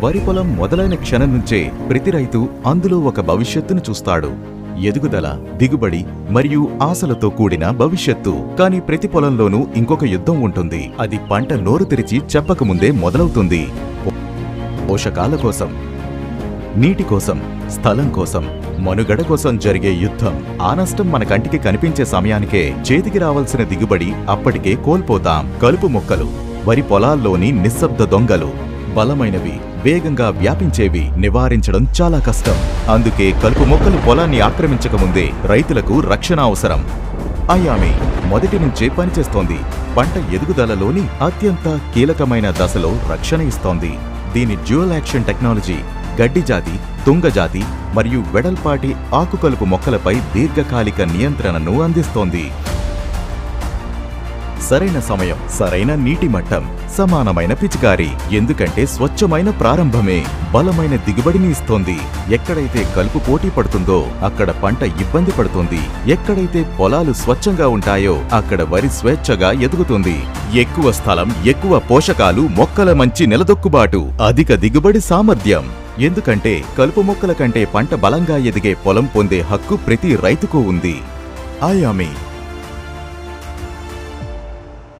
వరి పొలం మొదలైన క్షణం నుంచే ప్రతి రైతు అందులో ఒక భవిష్యత్తును చూస్తాడు. ఎదుగుదల, దిగుబడి మరియు ఆశలతో కూడిన భవిష్యత్తు. కానీ ప్రతి పొలంలోనూ ఇంకొక యుద్ధం ఉంటుంది. అది పంట నోరు తెరిచి చెప్పకముందే మొదలవుతుంది. పోషకాల కోసం, నీటి కోసం, స్థలం కోసం, మనుగడ కోసం జరిగే యుద్ధం. ఆ నష్టం మన కంటికి కనిపించే సమయానికే చేతికి రావాల్సిన దిగుబడి అప్పటికే కోల్పోతాం. కలుపు మొక్కలు వరి పొలాల్లోని నిశ్శబ్ద దొంగలు. బలమైనవి, వేగంగా వ్యాపించేవి నివారించడం చాలా కష్టం. అందుకే కలుపు మొక్కలు పొలాన్ని ఆక్రమించకముందే రైతులకు రక్షణ అవసరం. అయామి మొదటి నుంచే పనిచేస్తోంది. పంట ఎదుగుదలలోని అత్యంత కీలకమైన దశలో రక్షణ ఇస్తోంది. దీని డ్యూయల్ యాక్షన్ టెక్నాలజీ గడ్డి జాతి, తుంగ జాతి మరియు వెడల్పాటి ఆకుకలుపు మొక్కలపై దీర్ఘకాలిక నియంత్రణను అందిస్తోంది. సరైన సమయం, సరైన నీటి మట్టం, సమానమైన పిచికారి. ఎందుకంటే స్వచ్ఛమైన ప్రారంభమే బలమైన దిగుబడిని ఇస్తోంది. ఎక్కడైతే కలుపు పోటీ పడుతుందో అక్కడ పంట ఇబ్బంది పడుతుంది. ఎక్కడైతే పొలాలు స్వచ్ఛంగా ఉంటాయో అక్కడ వరి స్వేచ్ఛగా ఎదుగుతుంది. ఎక్కువ స్థలం, ఎక్కువ పోషకాలు, మొక్కల మంచి నిలదొక్కుబాటు, అధిక దిగుబడి సామర్థ్యం. ఎందుకంటే కలుపు మొక్కల కంటే పంట బలంగా ఎదిగే పొలం పొందే హక్కు ప్రతి రైతుకు ఉంది. అయామి